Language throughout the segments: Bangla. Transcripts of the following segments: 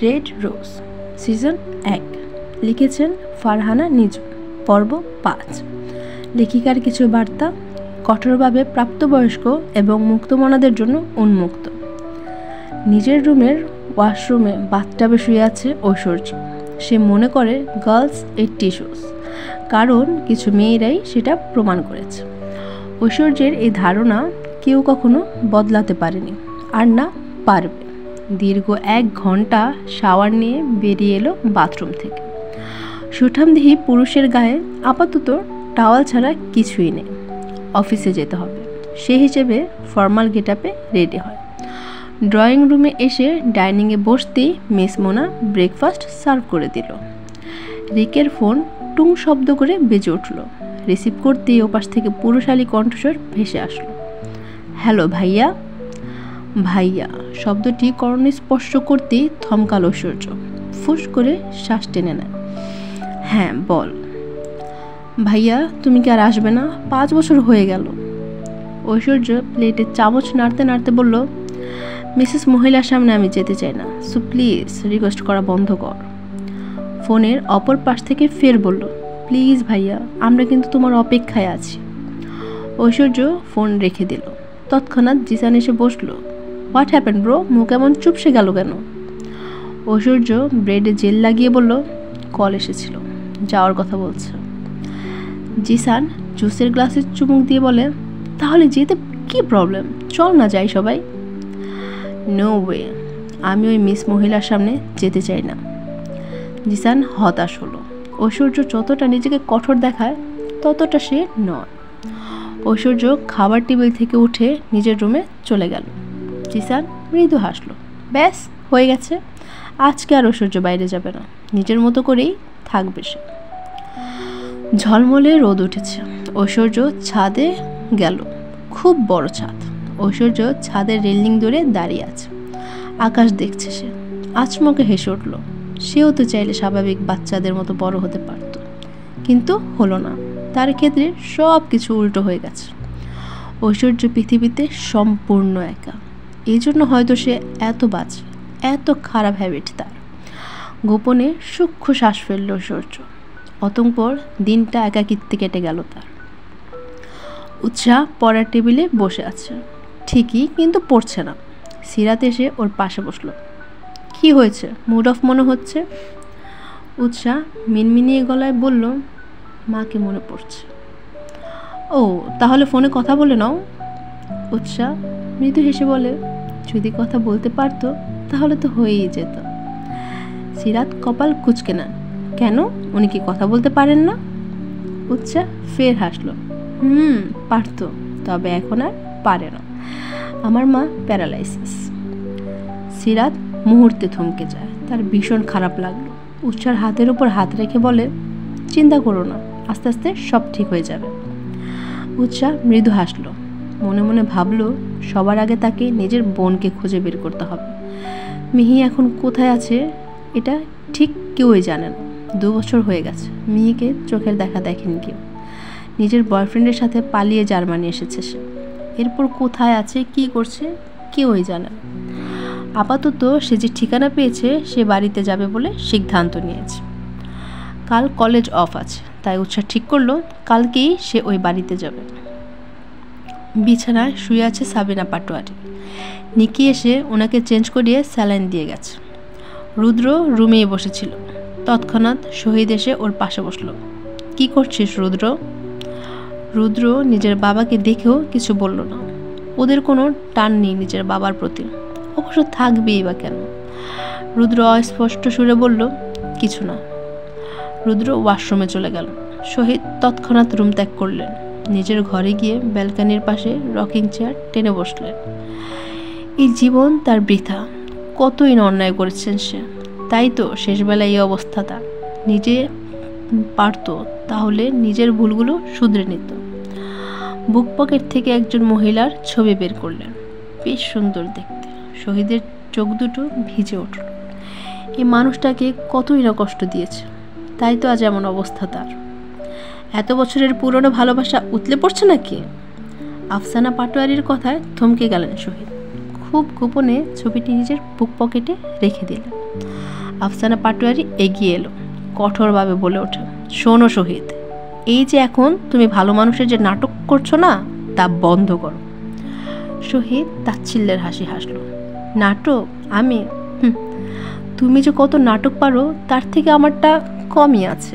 রেড রোজ সিজন 1 লিখেছেন ফারহানা নিজু পর্ব 5 লেখিকার কিছু বার্তা কঠোরভাবে প্রাপ্তবয়স্ক এবং মুক্তমনাদের জন্য উন্মুক্ত। নিজের রুমের ওয়াশরুমে বাথটাবে শুয়ে আছে ঐশ্বর্য। সে মনে করে গার্লস এর টিস্যুস, কারণ কিছু মেয়েরাই সেটা প্রমাণ করেছে। ঐশ্বর্যের এই ধারণা কেউ কখনো বদলাতে পারেনি, আর না পারবে। দীর্ঘ 1 ঘন্টা শাওয়ার নিয়ে বেরিয়ে এলো বাথরুম থেকে। সুঠামদেহী পুরুষের গায়ে আপাতত টাওয়াল ছাড়া কিছুই নেই। অফিসে যেতে হবে, সেই হিসেবে ফর্মাল গেটআপে রেডি হয়। ড্রয়িং রুমে এসে ডাইনিংয়ে বসতেই মিস মোনা ব্রেকফাস্ট সার্ভ করে দিল। রিকের ফোন টুং শব্দ করে বেজে উঠল। রিসিভ করতেই ওপাশ থেকে পুরুষালী কণ্ঠস্বর ভেসে আসলো। হ্যালো ভাইয়া। ভাইয়া শব্দটি কর্ণে স্পর্শ করতেই থমকাল ঐশ্বর্য। ফুস করে শ্বাস টেনে নেয়। হ্যাঁ বল। ভাইয়া তুমি কি আর আসবে না? 5 বছর হয়ে গেল। ঐশ্বর্য প্লেটে চামচ নাড়তে নাড়তে বলল, মিসেস মহিলার সামনে আমি যেতে চাই না, সো প্লিজ রিকোয়েস্ট করা বন্ধ কর। ফোনের অপর পাশ থেকে ফের বলল, প্লিজ ভাইয়া, আমরা কিন্তু তোমার অপেক্ষায় আছি। ঐশ্বর্য ফোন রেখে দিল। তৎক্ষণাৎ জিসান এসে বসলো। What happen bro? মুখ এমন চুপসে গেল কেন? ঐশ্বর্য ব্রেডে জেল লাগিয়ে বলল, কল এসেছিল, যাওয়ার কথা বলছে। জিসান জুসের গ্লাসে চুমুক দিয়ে বলে, তাহলে যেতে কি প্রবলেম? চল না যাই সবাই। নো ওয়ে, আমি ওই মিস মহিলার সামনে যেতে চাই না। জিসান হতাশ হলো। ঐশ্বর্য যতটা নিজেকে কঠোর দেখায় ততটা সে নয়। ঐশ্বর্য খাবার টেবিল থেকে উঠে নিজের রুমে চলে গেল। জিসান মৃদু হাসলো। ব্যাস হয়ে গেছে, আজকে আর ঐশ্বর্য বাইরে যাবে না, নিজের মতো করেই থাকবে সে। ঝলমলে রোদ উঠেছে। ঐশ্বর্য ছাদে গেল। খুব বড় ছাদ। ঐশ্বর্য ছাদের রেলিং ধরে দাঁড়িয়ে আছে। আকাশ দেখছে সে। আচমকে হেসে উঠল। সেও তো চাইলে স্বাভাবিক বাচ্চাদের মতো বড় হতে পারত, কিন্তু হলো না। তার ক্ষেত্রে সব কিছু উল্টো হয়ে গেছে। ঐশ্বর্য পৃথিবীতে সম্পূর্ণ একা। এই জন্য হয়তো সে এত বাজে, এত খারাপ হ্যাবিট তার। গোপনে সূক্ষ্ম শ্বাস ফেলল ঐশ্বর্য। অতঃপর দিনটা একাকিত্বে কেটে গেল তার। উৎসাহ পড়ার টেবিলে বসে আছে ঠিকই, কিন্তু পড়ছে না। সিরাত এসে ওর পাশে বসলো। কি হয়েছে? মুড অফ মনে হচ্ছে। উৎসাহ মিনমিনিয়ে গলায় বলল, মাকে মনে পড়ছে। ও তাহলে ফোনে কথা বলে নাও। উৎসাহ মৃদু হেসে বলে, যদি কথা বলতে পারতো তাহলে তো হয়েই যেত। সিরাত কপাল কুঁচকে নেন। কেন, উনি কি কথা বলতে পারেন না? উৎসাহ ফের হাসলো। পারতো, তবে এখন আর পারে না। আমার মা প্যারালাইসিস। সিরাত মুহূর্তে থমকে যায়। তার ভীষণ খারাপ লাগলো। উৎসার হাতের উপর হাত রেখে বলে, চিন্তা করো না, আস্তে আস্তে সব ঠিক হয়ে যাবে। উৎসাহ মৃদু হাসলো। মনে মনে ভাবলো, সবার আগে তাকে নিজের বোনকে খুঁজে বের করতে হবে। মিহি এখন কোথায় আছে এটা ঠিক কেউই জানে না। 2 বছর হয়ে গেছে মিহিকে চোখের দেখা দেখেনি কেউ। নিজের বয়ফ্রেন্ডের সাথে পালিয়ে জার্মানি এসেছে সে। এরপর কোথায় আছে, কি করছে, কেউই জানে না। আপাতত সে যে ঠিকানা পেয়েছে সে বাড়িতে যাবে বলে সিদ্ধান্ত নিয়েছে। কাল কলেজ অফ আছে, তাই উৎসাহ ঠিক করলো কালকেই সে ওই বাড়িতে যাবে। বিছানায় শুয়ে আছে সাবিনা পাটোয়ারি। নিকি এসে ওনাকে চেঞ্জ করিয়ে স্যালাইন দিয়ে গেছে। রুদ্র রুমেই বসেছিল। তৎক্ষণাৎ শহীদ এসে ওর পাশে বসলো। কি করছিস রুদ্র? রুদ্র নিজের বাবাকে দেখেও কিছু বলল না। ওদের কোনো টান নেই নিজের বাবার প্রতি, অবশ্য থাকবেই বা কেন। রুদ্র অস্পষ্ট সুরে বলল, কিছু না। রুদ্র ওয়াশরুমে চলে গেল। শহীদ তৎক্ষণাৎ রুম ত্যাগ করলেন। নিজের ঘরে গিয়ে ব্যালকানির পাশে রকিং চেয়ার টেনে বসলেন। এই জীবন তার বৃথা। কতই না অন্যায় করেছেন সে, তাই তো শেষবেলায় এই অবস্থা তার। নিজে পারত তাহলে নিজের ভুলগুলো শুধরে নিত। বুক পকেট থেকে একজন মহিলার ছবি বের করলেন। বেশ সুন্দর দেখতে। শহীদের চোখ দুটো ভিজে উঠল। এই মানুষটাকে কতই না কষ্ট দিয়েছে, তাই তো আজ এমন অবস্থা তার। এত বছরের পুরনো ভালোবাসা উতলে পড়ছে নাকি? আফসানা পাটোয়ারির কথায় থমকে গেলেন শহীদ। খুব গোপনে ছবিটি নিজের বুক পকেটে রেখে দিলেন। আফসানা পাটোয়ারি এগিয়ে এলো, কঠোরভাবে বলে ওঠে, শোনো শহীদ, এই যে এখন তুমি ভালো মানুষের যে নাটক করছো না, তা বন্ধ করো। শহীদ তাচ্ছিল্যের হাসি হাসলো। নাটক? আমি? তুমি যে কত নাটক পারো তার থেকে আমারটা কমই আছে।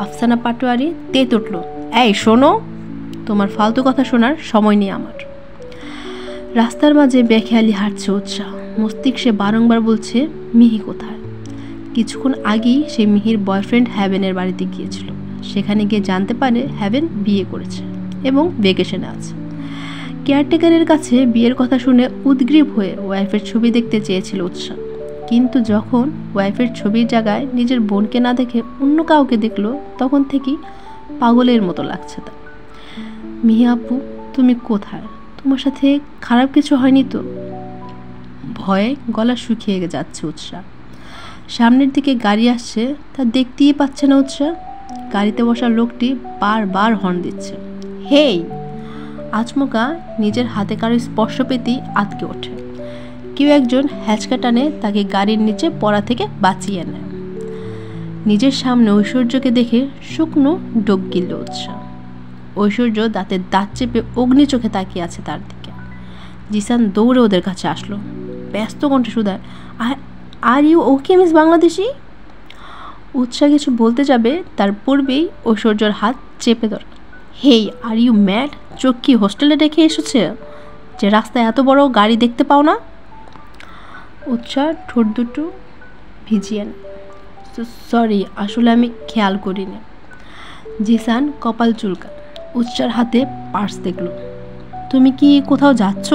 আফসানা পাটোয়ারি তেত উঠল, এই শোনো, তোমার ফালতু কথা শোনার সময় নেই আমার। রাস্তার মাঝে বেখেয়ালি হাঁটছে উৎসাহ, মস্তিষ্কে বারংবার বলছে মিহি কোথায়। কিছুক্ষণ আগেই সে মিহির বয়ফ্রেন্ড হ্যাভেনের বাড়িতে গিয়েছিল, সেখানে গিয়ে জানতে পারে হ্যাভেন বিয়ে করেছে এবং ভেকেশনে আছে। কেয়ারটেকারের কাছে বিয়ের কথা শুনে উদ্গ্রীব হয়ে ওয়াইফের ছবি দেখতে চেয়েছিল উৎসাহ, কিন্তু যখন ওয়াইফের ছবির জায়গায় নিজের বোনকে না দেখে অন্য কাউকে দেখলো, তখন থেকেই পাগলের মতো লাগছে তার। মিহি আপু, তুমি কোথায়? তোমার সাথে খারাপ কিছু হয়নি তো? ভয়ে গলা শুকিয়ে যাচ্ছে উৎসাহ। সামনের দিকে গাড়ি আসছে, তা দেখতেই পাচ্ছে না উৎসাহ। গাড়িতে বসা লোকটি বারবার হর্ন দিচ্ছে। হেই! আচমকা নিজের হাতে কারো স্পর্শ পেতেই আটকে ওঠে। কেউ একজন হ্যাচকা টানে তাকে গাড়ির নিচে পড়া থেকে বাঁচিয়ে নেয়। নিজের সামনে ঐশ্বর্যকে দেখে শুকনো ডোক গিলল উৎসাহ। ঐশ্বর্য দাঁতের দাঁত চেপে অগ্নি চোখে তাকিয়ে আছে তার দিকে। জিসান দৌড়ে ওদের কাছে আসলো, ব্যস্ত কণ্ঠে শুধায়, are you okay miss Bangladeshi? উৎসাহ কিছু বলতে যাবে তার পূর্বেই ঐশ্বর্যর হাত চেপে ধরে। হেই, আর ইউ ম্যাড? চোখ কি হোস্টেলে রেখে এসেছে যে রাস্তায় এত বড় গাড়ি দেখতে পাও না? উৎসাহ ঠোঁট দুটো ভিজিয়ে নেয়। সরি, আসলে আমি খেয়াল করিনি। জিসান কপাল চুলকা, উৎসার হাতে পার্স দেখল। তুমি কি কোথাও যাচ্ছ?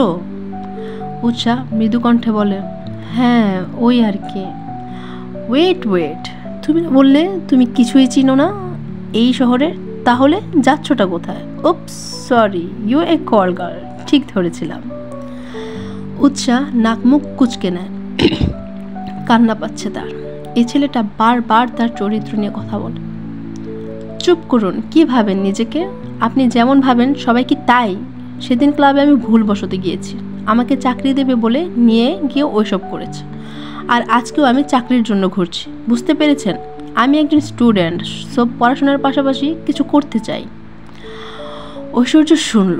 উৎসাহ মৃদু কণ্ঠে বলে, হ্যাঁ ওই আর কি। ওয়েট, তুমি বললে তুমি কিছুই চিনো না এই শহরের, তাহলে যাচ্ছটা কোথায়? Oops, sorry, you a call girl, ঠিক ধরেছিলাম। উৎসাহ নাক মুখ কুচকে নেয়, কান্না পাচ্ছে তার। এই ছেলেটা বারবার তার চরিত্র নিয়ে কথা বলে। চুপ করুন, কি ভাবেন নিজেকে? আপনি যেমন ভাবেন সবাই কি তাই? সেদিন ক্লাবে আমি ভুলবশত গিয়েছি, আমাকে চাকরি দেবে বলে নিয়ে গিয়ে ওইসব করেছে, আর আজকেও আমি চাকরির জন্য ঘুরছি, বুঝতে পেরেছেন? আমি একজন স্টুডেন্ট, সব পড়াশোনার পাশাপাশি কিছু করতে চাই। ঐশ্বর্য শুনল।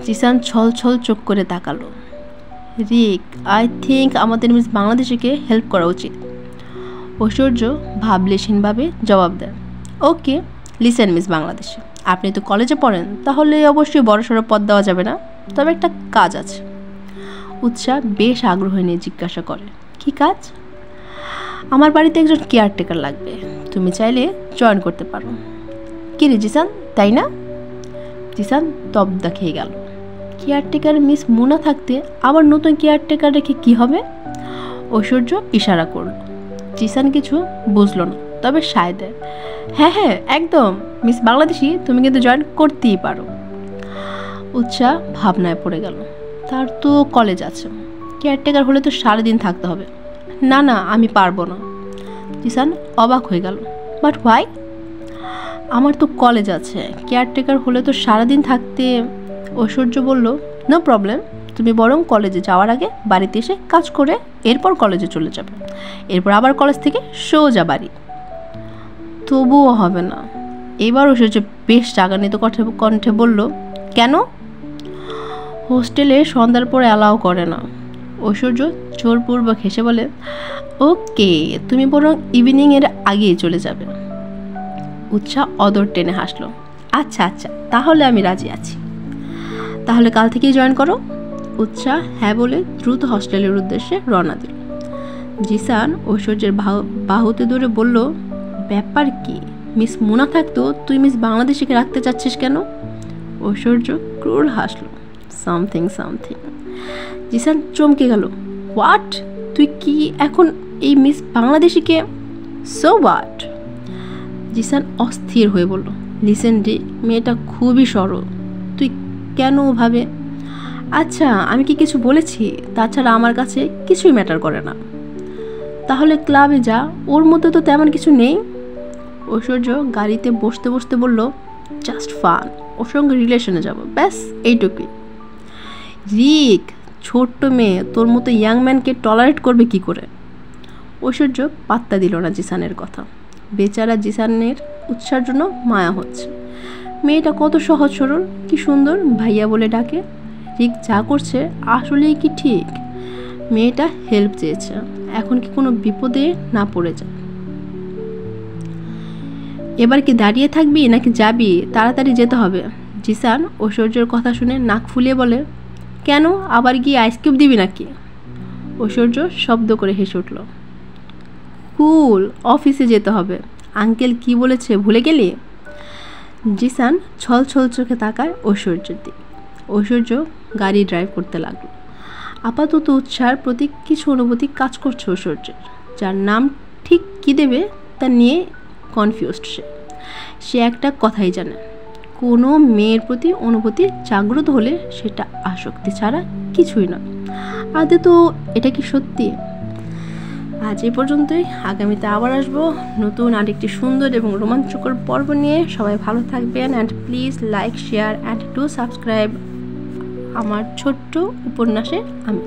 জিসান ছল ছল চোখ করে তাকালো। রিক, আই থিঙ্ক আমাদের মিস বাংলাদেশিকে হেল্প করা উচিত। ঐশ্বর্য ভাবলেশীনভাবে জবাব দেয়, ওকে লিসেন মিস বাংলাদেশি, আপনি তো কলেজে পড়েন, তাহলে অবশ্যই বড়সড় পদ দেওয়া যাবে না, তবে একটা কাজ আছে। উৎসাহ বেশ আগ্রহ নিয়ে জিজ্ঞাসা করে, কি কাজ? আমার বাড়িতে একজন কেয়ারটেকার লাগবে, তুমি চাইলে জয়েন করতে পারো। কি রে জিসান, তাই না? জিসান তবদা খেয়ে গেল। কেয়ারটেকার মিস মুনা থাকতে আবার নতুন কেয়ারটেকার রেখে কি হবে? ঐশ্বর্য ইশারা করল। জিসান কিছু বুঝল না, তবে সায় দেয়, হ্যাঁ একদম মিস বাংলাদেশি, তুমি কিন্তু জয়েন করতেই পারো। উৎসাহ ভাবনায় পড়ে গেল। তার তো কলেজ আছে, কেয়ারটেকার হলে তো সারাদিন থাকতে হবে। না আমি পারবো না। জিসান অবাক হয়ে গেল, বাট হোয়াই? আমার তো কলেজ আছে, কেয়ারটেকার হলে তো সারাদিন থাকতে। ঐশ্বর্য বলল, নো প্রবলেম, তুমি বরং কলেজে যাওয়ার আগে বাড়িতে এসে কাজ করে এরপর কলেজে চলে যাবে, এরপর আবার কলেজ থেকে সোজা বাড়ি। তবুও হবে না। এবার ঐশ্বর্য বেশ রাগান্বিত কণ্ঠে বলল, কেন? হোস্টেলে সন্ধ্যার পরে অ্যালাউ করে না। ঐশ্বর্য জোরপূর্বক হেসে বলে, ওকে, তুমি বরং ইভিনিংয়ের আগেই চলে যাবে। উৎসাহ অদর টেনে হাসলো, আচ্ছা তাহলে আমি রাজি আছি। তাহলে কাল থেকেই জয়েন করো। উৎসাহ হ্যাঁ বলে দ্রুত হস্টেলের উদ্দেশ্যে রওনা দিল। জিসান ঐশ্বর্যের বাহুতে ধরে বলল, ব্যাপার কি? মিস মুনা থাকতো তুই মিস বাংলাদেশিকে রাখতে চাচ্ছিস কেন? ঐশ্বর্য ক্রূর হাসলো, সামথিং। জিসান চমকে গেল, হোয়াট? তুই কি এখন এই মিস বাংলাদেশিকে? So what? জিসান অস্থির হয়ে বলল, লিসেন রে, মেয়েটা খুবই সরল, তুই কেন ওভাবে? আচ্ছা, আমি কি কিছু বলেছি? তাছাড়া আমার কাছে কিছুই ম্যাটার করে না। তাহলে ক্লাবে যা, ওর মধ্যে তো তেমন কিছু নেই। ঐশ্বর্য গাড়িতে বসতে বসতে বলল, জাস্ট ফান, ওর সঙ্গে রিলেশনে যাব, ব্যাস এইটুকুই। রিক, ছোট্ট মেয়ে তোর মতো ইয়াং ম্যানকে টলারেট করবে কি করে? ঐশ্বর্য পাত্তা দিল না জিসানের কথা। বেচারা জিসানের উৎসার জন্য মায়া হচ্ছে। মেয়েটা কত সহজ সরল, কি সুন্দর ভাইয়া বলে ডাকে। রিক যা করছে আসলেই কি ঠিক? মেয়েটা হেল্প চেয়েছে, এখন কি কোনো বিপদে না পড়ে যায়। এবার কি দাঁড়িয়ে থাকবি নাকি যাবি? তাড়াতাড়ি যেতে হবে। জিসান ঐশ্বর্যের কথা শুনে নাক ফুলিয়ে বলে, কেন, আবার গিয়ে আইসক্রিম দিবি নাকি? ঐশ্বর্য শব্দ করে হেসে উঠল, কুল, অফিসে যেতে হবে। আঙ্কেল কি বলেছে ভুলে গেলি? জিসান ছল ছল চোখে তাকায় ঐশ্বর্যের দিকে। ঐশ্বর্য গাড়ি ড্রাইভ করতে লাগলো। আপাতত উৎসাহের প্রতি কিছু অনুভূতি কাজ করছে ঐশ্বর্যের, যার নাম ঠিক কী দেবে তা নিয়ে কনফিউজড সে একটা কথাই জানে, কোনো মেয়ের প্রতি অনুভূতি জাগ্রত হলে সেটা আসক্তি ছাড়া কিছুই নয়। আদে তো এটা কি সত্যি? আজ এই পর্যন্তই। আগামীতে আবার আসবো নতুন আরেকটি সুন্দর এবং রোমাঞ্চকর পর্ব নিয়ে। সবাই ভালো থাকবেন and please like, share and do subscribe আমার ছোট্ট উপন্যাসে আমি।